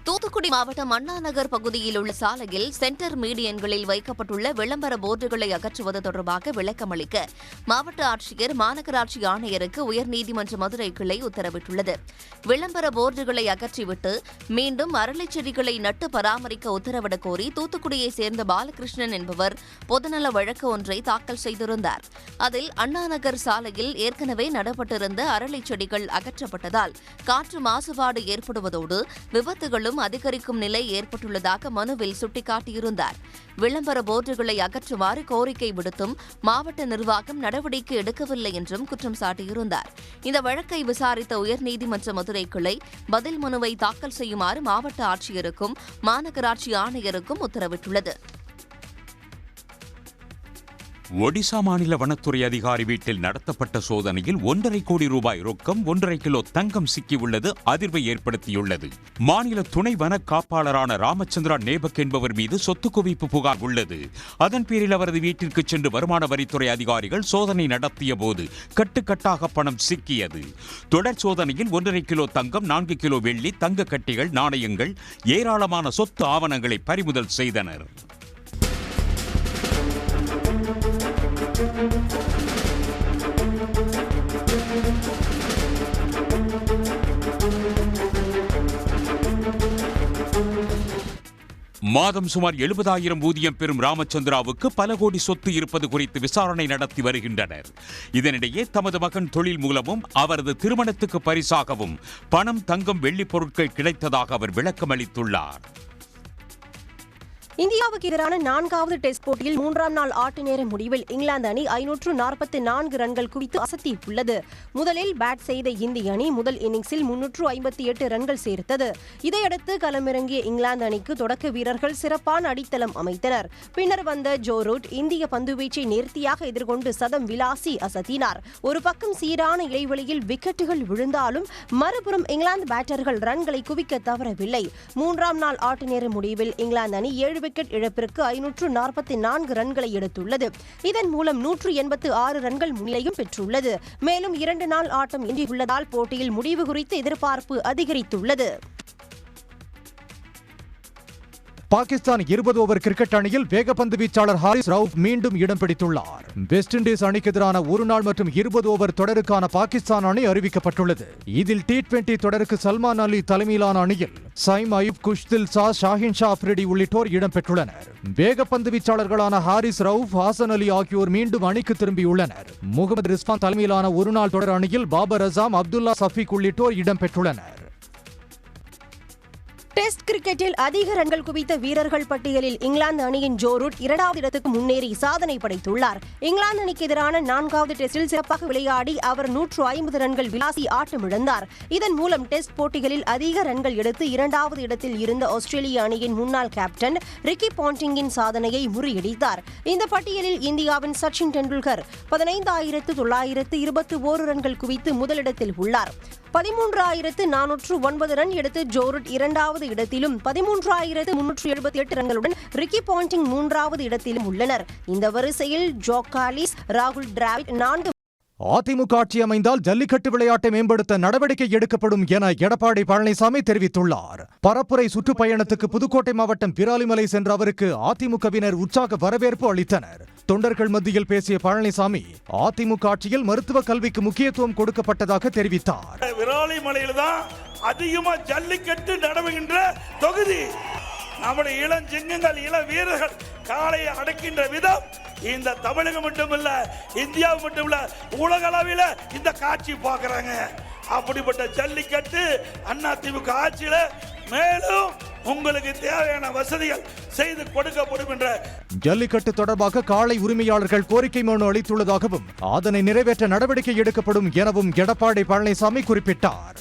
தூத்துக்குடி மாவட்டம் அண்ணா நகர் பகுதியில் உள்ள சாலையில் சென்டர் மீடியன்களில் வைக்கப்பட்டுள்ள விளம்பர போர்டுகளை அகற்றுவது தொடர்பாக விளக்கமளிக்க மாவட்ட ஆட்சியர் மாநகராட்சி ஆணையருக்கு உயர்நீதிமன்ற மதுரை கிளை உத்தரவிட்டுள்ளது. விளம்பர போர்டுகளை அகற்றிவிட்டு மீண்டும் அரளிச் செடிகளை நட்டு பராமரிக்க உத்தரவிடக் கோரி தூத்துக்குடியைச் சேர்ந்த பாலகிருஷ்ணன் என்பவர் பொதுநல வழக்கு ஒன்றை தாக்கல் செய்திருந்தார். அதில் அண்ணா நகர் சாலையில் ஏற்கனவே நடப்பட்டிருந்த அரளிச் செடிகள் அகற்றப்பட்டதால் காற்று மாசுபாடு ஏற்படுவதோடு விபத்துகளும் அதிகரிக்கும் நிலை ஏற்பட்டுள்ளதாக மனுவில் சுட்டிக்காட்டியிருந்தார். விளம்பர போர்டுகளை அகற்றுமாறு கோரிக்கை விடுத்தும் மாவட்ட நிர்வாகம் நடவடிக்கை எடுக்கவில்லை என்றும் குற்றம் சாட்டியிருந்தார். இந்த வழக்கை விசாரித்த உயர்நீதிமன்ற மதுரை கிளை பதில் மனுவை தாக்கல் செய்யுமாறு மாவட்ட ஆட்சியருக்கும் மாநகராட்சி ஆணையருக்கும் உத்தரவிட்டுள்ளது. ஒடிசா மாநில வனத்துறை அதிகாரி வீட்டில் நடத்தப்பட்ட சோதனையில் 1.5 கோடி ரூபாய் ரொக்கம் 1.5 கிலோ தங்கம் சிக்கியுள்ளது அதிர்வை ஏற்படுத்தியுள்ளது. மாநில துணை வன காப்பாளரான ராமச்சந்திரா நேபக் என்பவர் மீது சொத்து குவிப்பு புகார் உள்ளது. அதன் பேரில் அவரது வீட்டிற்கு சென்று வருமான வரித்துறை அதிகாரிகள் சோதனை நடத்திய போது கட்டுக்கட்டாக பணம் சிக்கியது. தொடர் சோதனையில் 1.5 கிலோ தங்கம், 4 கிலோ வெள்ளி, தங்க கட்டிகள், நாணயங்கள், ஏராளமான சொத்து ஆவணங்களை பறிமுதல் செய்தனர். மாதம் சுமார் 70,000 ஊதியம் பெறும் ராமச்சந்திராவுக்கு பல கோடி சொத்து இருப்பது குறித்து விசாரணை நடத்தி வருகின்றனர். இதனிடையே தமது மகன் தொழில் மூலமும் அவரது திருமணத்துக்கு பரிசாகவும் பணம், தங்கம், வெள்ளி பொருட்கள் கிடைத்ததாக அவர் விளக்கமளித்துள்ளார். இந்தியாவுக்கு எதிரான 4வது டெஸ்ட் போட்டியில் 3ஆம் நாள் ஆட்ட நேர முடிவில் இங்கிலாந்து அணி 544 ரன்கள் குவித்து அசத்தியுள்ளது. முதலில் பேட் செய்த இந்திய அணி முதல் இன்னிங்ஸில் 358 ரன்கள் சேர்த்தது. இதையடுத்து களமிறங்கிய இங்கிலாந்து அணிக்கு தொடக்க வீரர்கள் சிறப்பான அடித்தளம் அமைத்தனர். பின்னர் வந்த ஜோ ரூட் இந்திய பந்துவீச்சை நேர்த்தியாக எதிர்கொண்டு சதம் விளாசி அசத்தினார். ஒரு பக்கம் சீரான இடைவெளியில் விக்கெட்டுகள் விழுந்தாலும் மறுபுறம் இங்கிலாந்து பேட்டர்கள் ரன்களை குவிக்க தவறவில்லை. 3ஆம் நாள் ஆட்ட நேர முடிவில் இங்கிலாந்து அணி 7 விக்கெட் இழப்பிற்கு 544 ரன்களை எடுத்துள்ளது. இதன் மூலம் 186 ரன்கள் முன்னிலையும் பெற்றுள்ளது. மேலும் 2 நாள் ஆட்டம் இன்றியுள்ளதால் போட்டியில் முடிவு குறித்து எதிர்பார்ப்பு அதிகரித்துள்ளது. பாகிஸ்தான் 20 ஓவர் கிரிக்கெட் அணியில் வேகப்பந்து வீச்சாளர் ஹாரிஸ் ரவுஃப் மீண்டும் இடம் பிடித்துள்ளார். வெஸ்ட் இண்டீஸ் அணிக்கு எதிரான 1 நாள் மற்றும் 20 ஓவர் தொடருக்கான பாகிஸ்தான் அணி அறிவிக்கப்பட்டுள்ளது. இதில் T20 தொடருக்கு சல்மான் அலி தலைமையிலான அணியில் சைம் அயூப், குஷ்தில் சா, ஷாஹின் ஷா அப்ரிடி உள்ளிட்டோர் இடம்பெற்றுள்ளனர். வேகப்பந்து வீச்சாளர்களான ஹாரிஸ் ரவுஃப், ஹாசன் அலி ஆகியோர் மீண்டும் அணிக்கு திரும்பியுள்ளனர். முகமது ரிஸ்வான் தலைமையிலான 1 நாள் தொடர் அணியில் பாபர் அசாம், அப்துல்லா சஃபீக் உள்ளிட்டோர் இடம்பெற்றுள்ளனர். டெஸ்ட் கிரிக்கெட்டில் அதிக ரன்கள் குவித்த வீரர்கள் பட்டியலில் இங்கிலாந்து அணியின் ஜோ ரூட் 2வது இடத்துக்கு முன்னேறி சாதனை படைத்துள்ளார். இங்கிலாந்து அணிக்கு எதிரான 4வது டெஸ்டில் சிறப்பாக விளையாடி அவர் 150 ரன்கள் விளாசி ஆட்டமிழந்தார். இதன் மூலம் டெஸ்ட் போட்டிகளில் அதிக ரன்கள் எடுத்து 2வது இடத்தில் இருந்த ஆஸ்திரேலிய அணியின் முன்னாள் கேப்டன் ரிக்கி பாண்டிங்கின் சாதனையை முறியடித்தார். இந்த பட்டியலில் இந்தியாவின் சச்சின் டெண்டுல்கர் 15,921 ரன்கள் குவித்து முதலிடத்தில் உள்ளார். 13,409 ரன் எடுத்து ஜோ ரூட் 2வது இடத்திலும் 13,378 ரன்களுடன் ரிக்கி பாண்டிங் 3வது இடத்திலும் உள்ளனர். இந்த வரிசையில் ஜோ காலிஸ், ராகுல் டிராவிட் 4. அதிமுக ஆட்சி அமைந்தால் ஜல்லிக்கட்டு விளையாட்டை மேம்படுத்த நடவடிக்கை எடுக்கப்படும் என எடப்பாடி பழனிசாமி தெரிவித்துள்ளார். பரப்புரை சுற்றுப்பயணத்துக்கு புதுக்கோட்டை மாவட்டம் விராலிமலை சென்ற அவருக்கு அதிமுகவினர் உற்சாக வரவேற்பு அளித்தனர். தொண்டர்கள் மத்தியில் பேசிய பழனிசாமி அதிமுக ஆட்சியில் மருத்துவ கல்விக்கு முக்கியத்துவம் கொடுக்கப்பட்டதாக தெரிவித்தார். விராலிமலையில் தான் அதிகமா ஜல்லிக்கட்டு நடவுகின்ற தொகுதி. நம்முடைய இளஞ்சிங்கங்கள், இள வீரர்கள் காளையை அடக்கின்ற விதம் இந்த தமிழகம் மட்டுமல்ல, இந்தியா மட்டுமல்ல, உலக அளவில் இந்த காட்சி பார்க்கறாங்க. அப்படிப்பட்ட ஜல்லிக்கட்டு அதிமுக ஆட்சியில மேலும் உங்களுக்கு தேவையான வசதிகள் செய்து கொடுக்கப்படும் என்ற ஜல்லிக்கட்டு தொடர்பாக காளை உரிமையாளர்கள் கோரிக்கை மனு அளித்துள்ளதாகவும் அதனை நிறைவேற்ற நடவடிக்கை எடுக்கப்படும் எனவும் எடப்பாடி பழனிசாமி குறிப்பிட்டார்.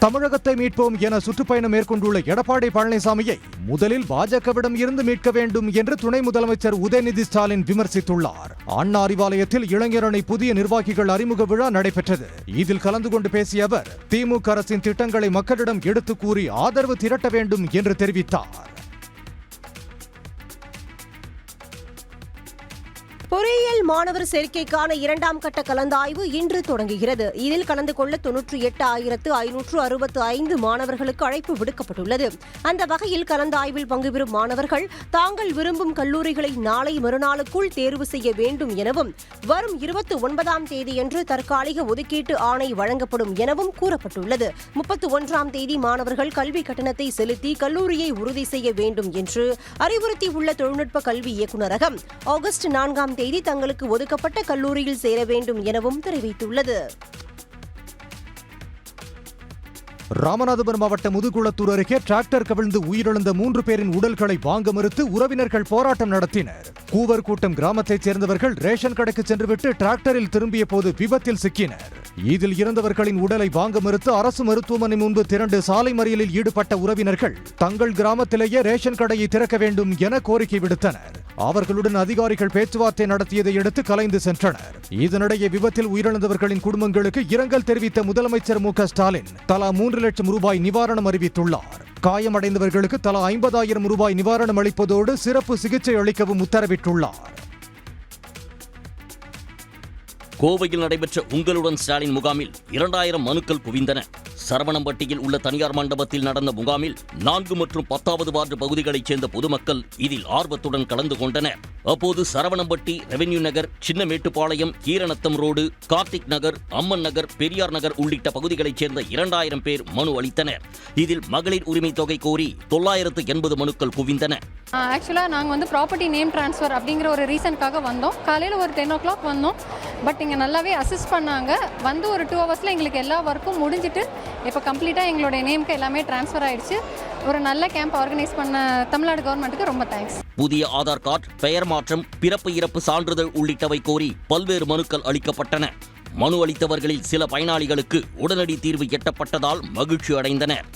தமிழகத்தை மீட்போம் என சுற்றுப்பயணம் மேற்கொண்டுள்ள எடப்பாடி பழனிசாமியை முதலில் பாஜகவிடம் இருந்து மீட்க வேண்டும் என்று துணை முதலமைச்சர் உதயநிதி ஸ்டாலின் விமர்சித்துள்ளார். அண்ணா அறிவாலயத்தில் இளைஞரணி புதிய நிர்வாகிகள் அறிமுக விழா நடைபெற்றது. இதில் கலந்து கொண்டு பேசிய அவர் திமுக அரசின் திட்டங்களை மக்களிடம் எடுத்து கூறி ஆதரவு திரட்ட வேண்டும் என்று தெரிவித்தார். பொறியியல் மாணவர் சேர்க்கைக்கான 2ஆம் கட்ட கலந்தாய்வு இன்று தொடங்குகிறது. இதில் கலந்து கொள்ள 98,565 மாணவர்களுக்கு அழைப்பு விடுக்கப்பட்டுள்ளது. அந்த வகையில் கலந்தாய்வில் பங்குபெறும் மாணவர்கள் தாங்கள் விரும்பும் கல்லூரிகளை நாளை மறுநாளுக்குள் தேர்வு செய்ய வேண்டும் எனவும் வரும் 29ஆம் தேதியன்று தற்காலிக ஒதுக்கீட்டு ஆணை வழங்கப்படும் எனவும் கூறப்பட்டுள்ளது. 31ஆம் தேதி மாணவர்கள் கல்வி கட்டணத்தை செலுத்தி கல்லூரியை உறுதி செய்ய வேண்டும் என்று அறிவுறுத்தியுள்ள தொழில்நுட்ப கல்வி இயக்குநரகம் ஆகஸ்ட் 4ஆம் தேதி தங்களுக்கு ஒதுக்கப்பட்ட கல்லூரியில் சேர வேண்டும் எனவும் தெரிவித்துள்ளது. ராமநாதபுரம் மாவட்டம் முதுகுளத்தூர் அருகே டிராக்டர் கவிழ்ந்து உயிரிழந்த 3 பேரின் உடல்களை வாங்க மறுத்து உறவினர்கள் போராட்டம் நடத்தினர். கூவர்கூட்டம் கிராமத்தைச் சேர்ந்தவர்கள் ரேஷன் கடைக்கு சென்றுவிட்டு டிராக்டரில் திரும்பிய போது விபத்தில் சிக்கினர். இதில் இறந்தவர்களின் உடலை வாங்க மறுத்து அரசு மருத்துவமனை முன்பு திரண்டு சாலை மறியலில் ஈடுபட்ட உறவினர்கள் தங்கள் கிராமத்திலேயே ரேஷன் கடையை திறக்க வேண்டும் என கோரிக்கை விடுத்தனர். அவர்களுடன் அதிகாரிகள் பேச்சுவார்த்தை நடத்தியதை அடுத்து கலைந்து சென்றனர். இதனிடையே விபத்தில் உயிரிழந்தவர்களின் குடும்பங்களுக்கு இரங்கல் தெரிவித்த முதலமைச்சர் மு.க.ஸ்டாலின் தலா 3 லட்சம் ரூபாய் நிவாரணம் அறிவித்துள்ளார். காயமடைந்தவர்களுக்கு தலா 50,000 ரூபாய் நிவாரணம் அளிப்பதோடு சிறப்பு சிகிச்சை அளிக்கவும் உத்தரவிட்டுள்ளார். கோவையில் நடைபெற்ற உங்களுடன் ஸ்டாலின் முகாமில் 2000 மனுக்கள் குவிந்தன. சரவணம்பட்டியில் உள்ள தனியார் மண்டபத்தில் நடந்த முகாமில் 4 மற்றும் 10வது வார்டு பகுதிகளைச் சேர்ந்த பொதுமக்கள் இதில் ஆர்வத்துடன் கலந்து கொண்டனர். அப்போது சரவணம்பட்டி, ரெவென்யூ நகர், சின்ன மேட்டுப்பாளையம், கீரநத்தம் ரோடு, கார்த்திக் நகர், அம்மன் நகர், பெரியார் நகர் உள்ளிட்ட பகுதிகளைச் சேர்ந்த 2000 பேர் மனு அளித்தனர். இதில் மகளிர் உரிமை தொகை கோரி 980 மனுக்கள் குவிந்தன. ஆக்சுவலாக நாங்கள் ப்ராப்பர்ட்டி நேம் ட்ரான்ஸ்ஃபர் அப்படிங்கிற ஒரு ரீசனுக்காக வந்தோம். காலையில் ஒரு 10 o'clock வந்தோம். பட் இங்கே நல்லாவே அசிஸ்ட் பண்ணாங்க. வந்து ஒரு 2 hours எங்களுக்கு எல்லா ஒர்க்கும் முடிஞ்சிட்டு இப்போ கம்ப்ளீட்டாக எங்களுடைய நேமுக்கு எல்லாமே ட்ரான்ஸ்ஃபர் ஆயிடுச்சு. ஒரு நல்ல கேம்ப் ஆர்கனைஸ் பண்ண தமிழ்நாடு கவர்மெண்ட்டுக்கு ரொம்ப தேங்க்ஸ். புதிய ஆதார் கார்டு, பெயர் மாற்றம், பிறப்பு இறப்பு சான்றிதழ் உள்ளிட்டவை கோரி பல்வேறு மனுக்கள் அளிக்கப்பட்டன. மனு அளித்தவர்களில் சில பயனாளிகளுக்கு உடனடி தீர்வு எட்டப்பட்டதால் மகிழ்ச்சி அடைந்தனர்.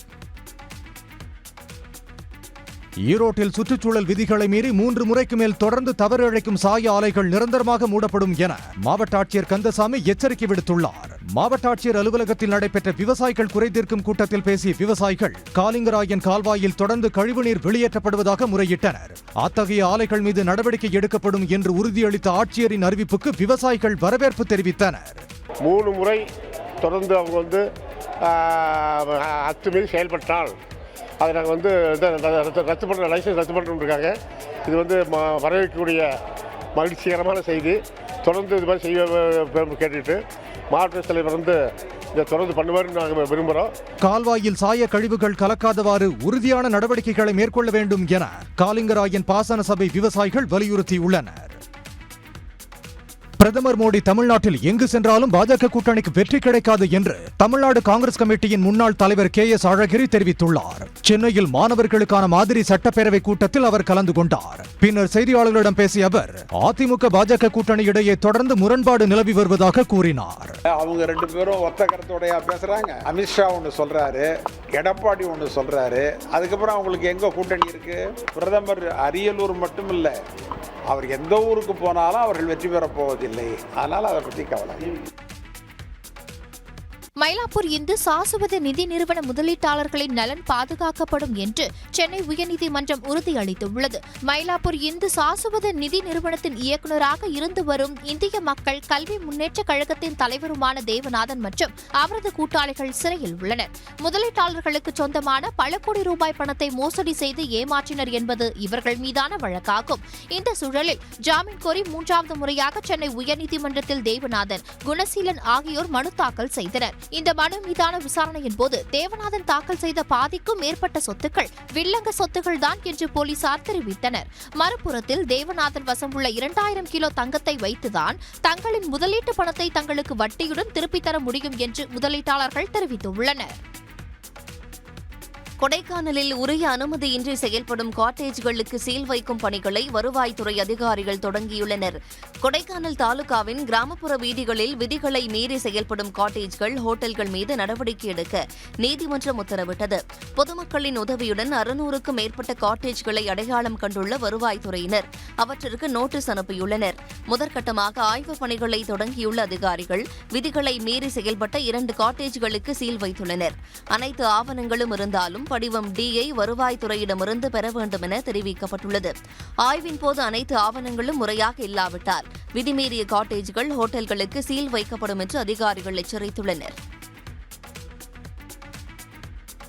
ஈரோட்டில் சுற்றுச்சூழல் விதிகளை மீறி 3 முறைக்கு மேல் தொடர்ந்து தவறு இழைக்கும் சாய ஆலைகள் நிரந்தரமாக மூடப்படும் என மாவட்ட ஆட்சியர் கந்தசாமி எச்சரிக்கை விடுத்துள்ளார். மாவட்ட ஆட்சியர் அலுவலகத்தில் நடைபெற்ற விவசாயிகள் குறைதீர்க்கும் கூட்டத்தில் பேசிய விவசாயிகள் காலிங்கராயன் கால்வாயில் தொடர்ந்து கழிவுநீர் வெளியேற்றப்படுவதாக முறையிட்டனர். அத்தகைய ஆலைகள் மீது நடவடிக்கை எடுக்கப்படும் என்று உறுதியளித்த ஆட்சியரின் அறிவிப்புக்கு விவசாயிகள் வரவேற்பு தெரிவித்தனர். 3 முறை தொடர்ந்து அவங்க அத்துமீறி செயல்பட்டால் அதை நாங்கள் ரத்து பண்ணுற லைசன்ஸ் ரத்து பண்ணுறோம்ருக்காங்க. இது வரவேற்கக்கூடிய மகிழ்ச்சிகரமான செய்தி. தொடர்ந்து இது மாதிரி செய்ய கேட்டுட்டு மாவட்ட தலைவர் இதை தொடர்ந்து பண்ணுவார் நாங்கள் விரும்புகிறோம். கால்வாயில் சாய கழிவுகள் கலக்காதவாறு உறுதியான நடவடிக்கைகளை மேற்கொள்ள வேண்டும் என காலிங்கராயன் பாசன சபை விவசாயிகள் வலியுறுத்தியுள்ளனர். பிரதமர் மோடி தமிழ்நாட்டில் எங்கு சென்றாலும் பாஜக கூட்டணிக்கு வெற்றி கிடைக்காது என்று தமிழ்நாடு காங்கிரஸ் கமிட்டியின் முன்னாள் தலைவர் KS அழகிரி தெரிவித்துள்ளார். சென்னையில் மாணவர்களுக்கான மாதிரி சட்டப்பேரவை கூட்டத்தில் அவர் கலந்து கொண்டார். பின்னர் செய்தியாளர்களிடம் பேசிய அவர் அதிமுக பாஜக கூட்டணி இடையே தொடர்ந்து முரண்பாடு நிலவி வருவதாக கூறினார். அவங்க 2 பேரும் ஒத்த கருத்தோடையா பேசுறாங்க. அமித்ஷா ஒன்று சொல்றாரு, எடப்பாடி ஒன்று சொல்றாரு. அதுக்கப்புறம் அவங்களுக்கு எங்க கூட்டணி இருக்கு? பிரதமர் அரியலூர் மட்டும் இல்ல, அவர் எந்த ஊருக்கு போனாலும் அவர்கள் வெற்றி பெறப் போவதில்லை. அதனால அதை பற்றி கவலை. மயிலாப்பூர் இந்து சாசுவத நிதி நிறுவன முதலீட்டாளர்களின் நலன் பாதுகாக்கப்படும் என்று சென்னை உயர்நீதிமன்றம் உறுதியளித்துள்ளது. மயிலாப்பூர் இந்து சாசுவத நிதி நிறுவனத்தின் இயக்குநராக இருந்து வரும் இந்திய மக்கள் கல்வி முன்னேற்ற கழகத்தின் தலைவருமான தேவநாதன் மற்றும் அவரது கூட்டாளிகள் சிறையில் உள்ளனர். முதலீட்டாளர்களுக்கு சொந்தமான பல கோடி ரூபாய் பணத்தை மோசடி செய்து ஏமாற்றினர் என்பது இவர்கள் மீதான வழக்காகும். இந்த சூழலில் ஜாமீன் கோரி 3வது முறையாக சென்னை உயர்நீதிமன்றத்தில் தேவநாதன், குணசீலன் ஆகியோர் மனு தாக்கல் செய்தனர். இந்த மனு மீதான விசாரணையின் போது தேவநாதன் தாக்கல் செய்த பாதிக்கும் மேற்பட்ட சொத்துக்கள் வில்லங்க சொத்துக்கள் தான் என்று போலீசார் தெரிவித்தனர். மறுபுறத்தில் தேவநாதன் வசம் உள்ள 2000 கிலோ தங்கத்தை வைத்துதான் தங்களின் முதலீட்டு பணத்தை தங்களுக்கு வட்டியுடன் திருப்பித் தர முடியும் என்று முதலீட்டாளர்கள் தெரிவித்துள்ளனர். கொடைக்கானலில் உரிய அனுமதியின்றி செயல்படும் காட்டேஜ்களுக்கு சீல் வைக்கும் பணிகளை வருவாய்த்துறை அதிகாரிகள் தொடங்கியுள்ளனர். கொடைக்கானல் தாலுகாவின் கிராமப்புற வீதிகளில் விதிகளை மீறி செயல்படும் காட்டேஜ்கள், ஹோட்டல்கள் மீது நடவடிக்கை எடுக்க நீதிமன்றம் உத்தரவிட்டது. பொதுமக்களின் உதவியுடன் 600க்கும் மேற்பட்ட காட்டேஜ்களை அடையாளம் கண்டுள்ள வருவாய்த்துறையினர் அவற்றிற்கு நோட்டீஸ் அனுப்பியுள்ளனர். முதற்கட்டமாக ஆய்வுப் பணிகளை தொடங்கியுள்ள அதிகாரிகள் விதிகளை மீறி செயல்பட்ட 2 காட்டேஜ்களுக்கு சீல் வைத்துள்ளனர். அனைத்து ஆவணங்களும் இருந்தாலும் படிவம் D-ஐ வருவாய்த்துறையிடமிருந்து பெற வேண்டும் என தெரிவிக்கப்பட்டுள்ளது. ஆய்வின் போது அனைத்து ஆவணங்களும் முறையாக இல்லாவிட்டால் விதிமீறிய காட்டேஜ்கள், ஹோட்டல்களுக்கு சீல் வைக்கப்படும் என்று அதிகாரிகள் எச்சரித்துள்ளனர்.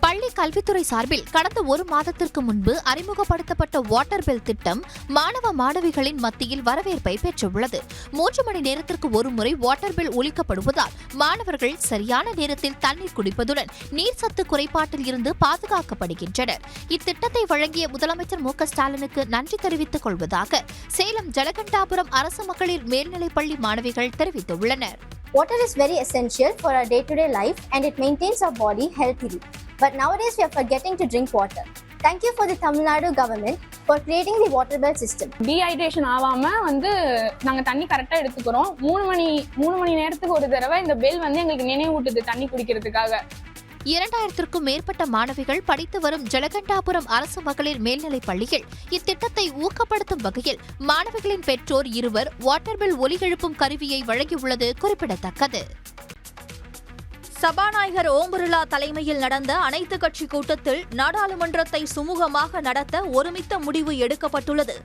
பள்ளி கல்வித்துறை சார்பில் கடந்த ஒரு மாதத்திற்கு முன்பு அறிமுகப்படுத்தப்பட்ட வாட்டர் பெல் திட்டம் மாணவ மாணவிகளின் மத்தியில் வரவேற்பை பெற்றுள்ளது. 3 மணி நேரத்திற்கு ஒரு முறை வாட்டர் பெல் ஒலிக்கப்படுவதால் மாணவர்கள் சரியான நேரத்தில் தண்ணீர் குடிப்பதுடன் நீர் சத்து குறைபாட்டில் இருந்து பாதுகாக்கப்படுகின்றனர். இத்திட்டத்தை வழங்கிய முதலமைச்சர் மு க ஸ்டாலினுக்கு நன்றி தெரிவித்துக் கொள்வதாக சேலம் ஜலகண்டாபுரம் அரசு மகளிர் மேல்நிலைப்பள்ளி மாணவிகள் தெரிவித்துள்ளனர். Water is very essential for our day-to-day life and it maintains our body healthily. But nowadays we are forgetting to drink water. Thank you for the Tamil Nadu government for creating the water bell system. Dehydration ஆகாம நாங்க தண்ணி கரெக்டா எடுத்துக்கிறோம். 3 மணி நேரத்துக்கு ஒரு தடவை இந்த bell எங்களுக்கு நினைவூட்டுது தண்ணி குடிக்கிறதுக்காக. 2000க்கும் மேற்பட்ட மாணவிகள் படித்து வரும் ஜலகண்டாபுரம் அரசு மகளிர் மேல்நிலைப் பள்ளியில் இத்திட்டத்தை ஊக்கப்படுத்தும் வகையில் மாணவிகளின் பெற்றோர் இருவர் வாட்டர் பெல் ஒலி எழுப்பும் கருவியை வழங்கியுள்ளது குறிப்பிடத்தக்கது. சபாநாயகர் ஓம் பிர்லா தலைமையில் நடந்த அனைத்து கட்சி கூட்டத்தில் நாடாளுமன்றத்தை சுமூகமாக நடத்த ஒருமித்த முடிவு எடுக்கப்பட்டுள்ளது.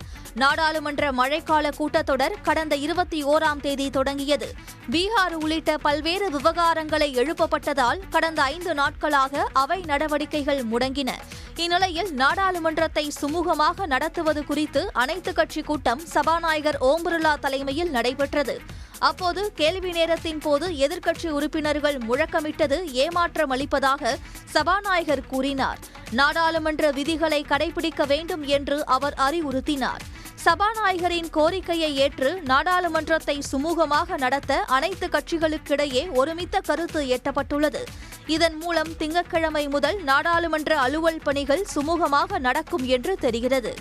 நாடாளுமன்ற மழைக்கால கூட்டத்தொடர் கடந்த 21ஆம் தேதி தொடங்கியது. பீகார் உள்ளிட்ட பல்வேறு விவகாரங்களை எழுப்பப்பட்டதால் கடந்த 5 நாட்களாக அவை நடவடிக்கைகள் முடங்கின. இந்நிலையில் நாடாளுமன்றத்தை சுமூகமாக நடத்துவது குறித்து அனைத்து கட்சி கூட்டம் சபாநாயகர் ஓம் பிர்லா தலைமையில் நடைபெற்றது. அப்போது கேள்வி நேரத்தின் போது எதிர்க்கட்சி உறுப்பினர்கள் முழக்கமிட்டது ஏமாற்றம் அளிப்பதாக சபாநாயகர் கூறினார். நாடாளுமன்ற விதிகளை கடைபிடிக்க வேண்டும் என்று அவர் அறிவுறுத்தினார். சபாநாயகரின் கோரிக்கையை ஏற்று நாடாளுமன்றத்தை சுமூகமாக நடத்த அனைத்து கட்சிகளுக்கிடையே ஒருமித்த கருத்து எட்டப்பட்டுள்ளது. இதன் மூலம் திங்கட்கிழமை முதல் நாடாளுமன்ற அலுவல் பணிகள் சுமூகமாக நடக்கும் என்று தெரிகிறது.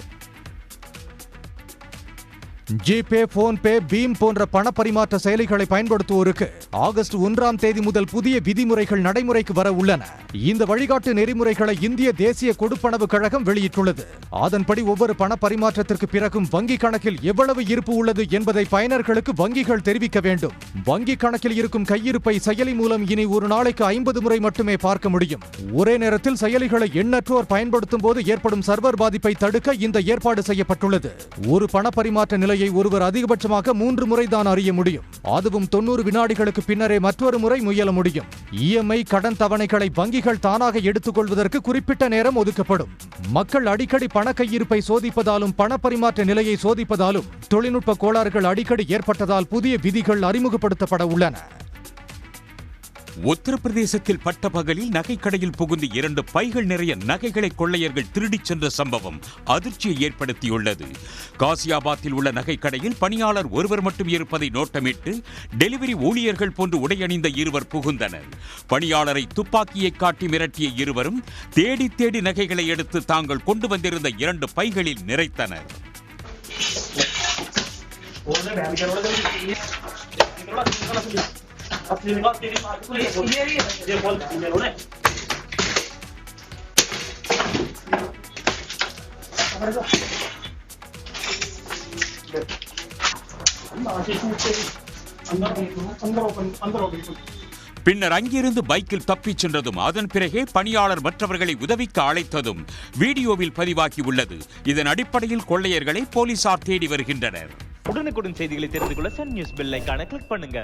ஜிபே, போன்பே, பீம் போன்ற பண பரிமாற்ற செயலிகளை பயன்படுத்துவோருக்கு ஆகஸ்ட் 1ஆம் தேதி முதல் புதிய விதிமுறைகள் நடைமுறைக்கு வர உள்ளன. இந்த வழிகாட்டு நெறிமுறைகளை இந்திய தேசிய கொடுப்பனவு கழகம் வெளியிட்டுள்ளது. அதன்படி ஒவ்வொரு பண பரிமாற்றத்திற்கு பிறகும் வங்கி கணக்கில் எவ்வளவு இருப்பு உள்ளது என்பதை பயனர்களுக்கு வங்கிகள் தெரிவிக்க வேண்டும். வங்கி கணக்கில் இருக்கும் கையிருப்பை செயலி மூலம் இனி ஒரு நாளைக்கு 50 முறை மட்டுமே பார்க்க முடியும். ஒரே நேரத்தில் செயலிகளை எண்ணற்றோர் பயன்படுத்தும் போது ஏற்படும் சர்வர் பாதிப்பை தடுக்க இந்த ஏற்பாடு செய்யப்பட்டுள்ளது. ஒரு பண பரிமாற்ற நிலை ஒருவர் அதிகபட்சமாக 3 முறை தான் அறிய முடியும். அதுவும் 90 வினாடிகளுக்கு பின்னரே மற்றொரு முறை முயல முடியும். இஎம்ஐ கடன் தவணைகளை வங்கிகள் தானாக எடுத்துக்கொள்வதற்கு குறிப்பிட்ட நேரம் ஒதுக்கப்படும். மக்கள் அடிக்கடி பண கையிருப்பை சோதிப்பதாலும் பண பரிமாற்ற நிலையை சோதிப்பதாலும் தொழில்நுட்ப கோளாறுகள் அடிக்கடி ஏற்பட்டதால் புதிய விதிகள் அறிமுகப்படுத்தப்பட உள்ளன. உத்தரப்பிரதேசத்தில் பட்டப்பகலில் நகைக்கடையில் புகுந்து 2 பைகள் நிறைய நகைகளை கொள்ளையர்கள் திருடிச் சென்ற சம்பவம் அதிர்ச்சியை ஏற்படுத்தியுள்ளது. காசியாபாத்தில் உள்ள நகைக்கடையில் பணியாளர் ஒருவர் மட்டும் இருப்பதை நோட்டமிட்டு டெலிவரி ஊழியர்கள் போன்று உடையணிந்த இருவர் புகுந்தனர். பணியாளரை துப்பாக்கியை காட்டி மிரட்டிய இருவரும் தேடி தேடி நகைகளை எடுத்து தாங்கள் கொண்டு வந்திருந்த 2 பைகளில் நிறைத்தனர். பின்னர் அங்கிருந்து பைக்கில் தப்பிச் சென்றதும் அதன் பிறகே பணியாளர் மற்றவர்களை உதவிக்கு அழைத்ததும் வீடியோவில் பதிவாகியுள்ளது. இதன் அடிப்படையில் கொள்ளையர்களை போலீசார் தேடி வருகின்றனர். உடனுக்குடன் செய்திகளை தெரிந்து கொள்ள சன் நியூஸ் பெல் ஐகானை கிளிக் பண்ணுங்க.